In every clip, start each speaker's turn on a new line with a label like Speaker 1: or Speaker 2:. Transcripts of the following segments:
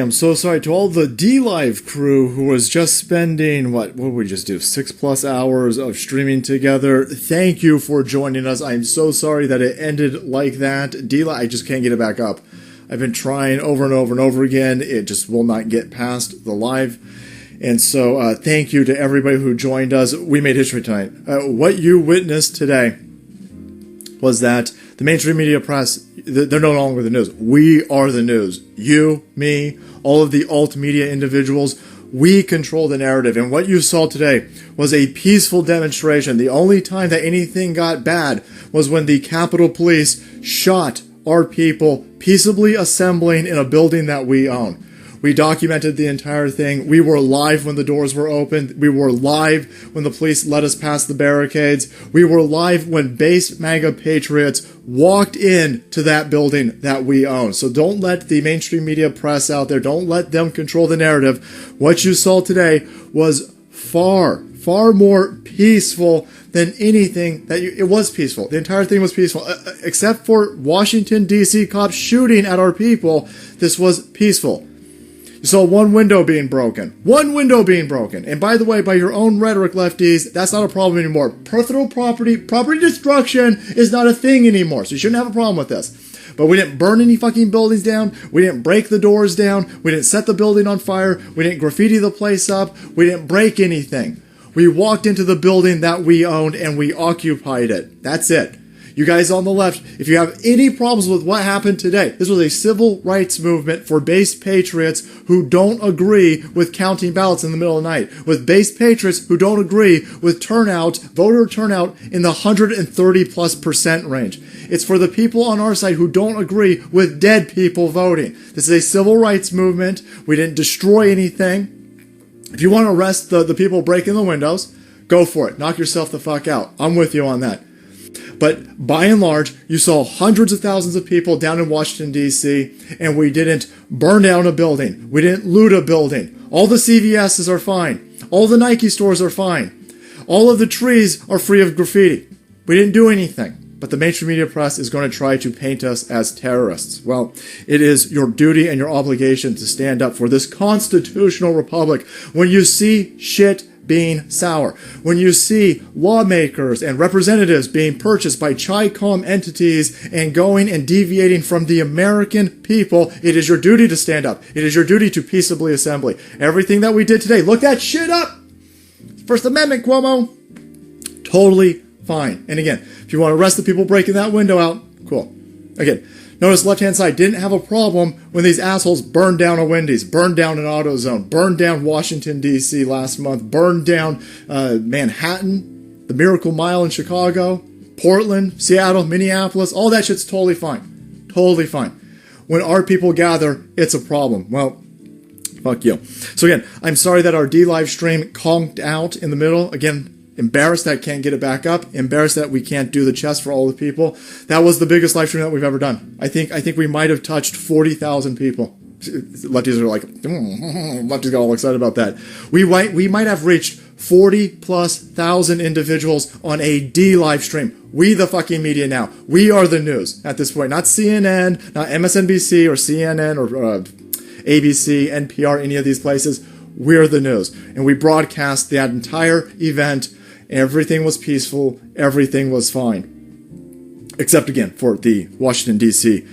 Speaker 1: I'm so sorry to all the D-Live crew who was just spending, what did we just do, 6+ hours of streaming together. Thank you for joining us. I'm so sorry that it ended like that. D-Live, I just can't get it back up. I've been trying over and over and over again. It just will not get past the live. And so thank you to everybody who joined us. We made history tonight. What you witnessed today was that the mainstream media press, they're no longer the news. We are the news. You, me, all of the alt media individuals, we control the narrative. And what you saw today was a peaceful demonstration. The only time that anything got bad was when the Capitol Police shot our people peaceably assembling in a building that we own. We documented the entire thing. We were live when the doors were opened. We were live when the police let us past the barricades. We were live when base MAGA patriots walked in to that building that we own. So don't let the mainstream media press out there. Don't let them control the narrative. What you saw today was far more peaceful than anything that it was peaceful. The entire thing was peaceful, except for Washington, D.C. cops shooting at our people. This was peaceful. You saw one window being broken. One window being broken. And by the way, by your own rhetoric, lefties, that's not a problem anymore. Personal property destruction is not a thing anymore. So you shouldn't have a problem with this. But we didn't burn any fucking buildings down. We didn't break the doors down. We didn't set the building on fire. We didn't graffiti the place up. We didn't break anything. We walked into the building that we owned and we occupied it. That's it. You guys on the left, if you have any problems with what happened today, this was a civil rights movement for base patriots who don't agree with counting ballots in the middle of the night, with base patriots who don't agree with turnout, voter turnout in the 130+% range. It's for the people on our side who don't agree with dead people voting. This is a civil rights movement. We didn't destroy anything. If you want to arrest the people breaking the windows, go for it. Knock yourself the fuck out. I'm with you on that. But by and large, you saw hundreds of thousands of people down in Washington, D.C., and we didn't burn down a building. We didn't loot a building. All the CVSs are fine. All the Nike stores are fine. All of the trees are free of graffiti. We didn't do anything. But the mainstream media press is going to try to paint us as terrorists. Well, it is your duty and your obligation to stand up for this constitutional republic when you see shit being sour, when you see lawmakers and representatives being purchased by Chi-Com entities and going and deviating from the American people. It is your duty to stand up. It is your duty to peaceably assemble. Everything that we did today, look that shit up. First Amendment, Cuomo. Totally fine. And again, if you want to arrest the people breaking that window out, cool. Again, notice left-hand side didn't have a problem when these assholes burned down a Wendy's, burned down an AutoZone, burned down Washington, D.C. last month, burned down Manhattan, the Miracle Mile in Chicago, Portland, Seattle, Minneapolis. All that shit's totally fine. Totally fine. When our people gather, it's a problem. Well, fuck you. So again, I'm sorry that our D-Live stream conked out in the middle. Again, embarrassed that I can't get it back up. Embarrassed that we can't do the chest for all the people. That was the biggest live stream that we've ever done. I think we might have touched 40,000 people. Lefties are like, lefties got all excited about that. We might have reached 40,000+ individuals on a D live stream. We the fucking media now. We are the news at this point. Not CNN, not MSNBC or CNN or ABC, NPR, any of these places. We're the news. And we broadcast that entire event. Everything was peaceful. Everything was fine. Except, again, for the Washington, D.C.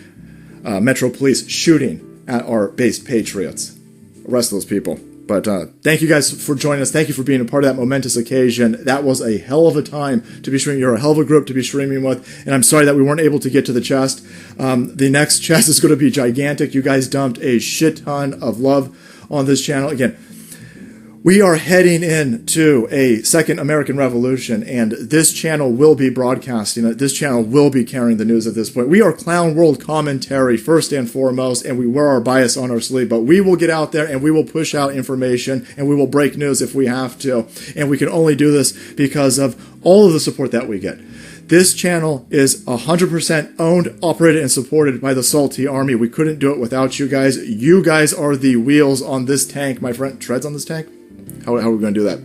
Speaker 1: Metro Police shooting at our base patriots. Arrest those people. But thank you guys for joining us. Thank you for being a part of that momentous occasion. That was a hell of a time to be streaming. You're a hell of a group to be streaming with. And I'm sorry that we weren't able to get to the chest. The next chest is going to be gigantic. You guys dumped a shit ton of love on this channel. Again, we are heading into a second American Revolution, and this channel will be broadcasting it. This channel will be carrying the news at this point. We are Clown World Commentary first and foremost, and we wear our bias on our sleeve, but we will get out there and we will push out information and we will break news if we have to. And we can only do this because of all of the support that we get. This channel is 100% owned, operated, and supported by the SOLTI Army. We couldn't do it without you guys. You guys are the wheels on this tank, my friend. Treads on this tank? How are we going to do that?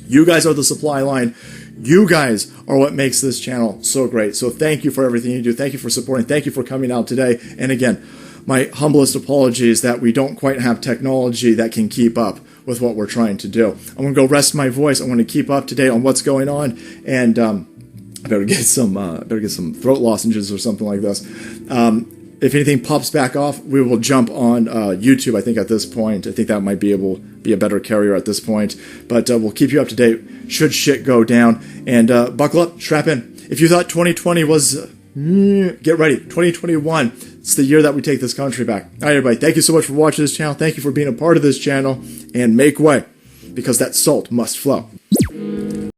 Speaker 1: You guys are the supply line. You guys are what makes this channel so great. So thank you for everything you do. Thank you for supporting. Thank you for coming out today. And again, my humblest apologies that we don't quite have technology that can keep up with what we're trying to do. I'm going to go rest my voice. I want to keep up to date on what's going on, and I better get some throat lozenges or something like this. If anything pops back off, we will jump on YouTube. I think at this point, I think that might be able to be a better carrier at this point. But we'll keep you up to date should shit go down. And buckle up, strap in. If you thought 2020 was, get ready. 2021, it's the year that we take this country back. All right, everybody, thank you so much for watching this channel. Thank you for being a part of this channel. And make way, because that salt must flow.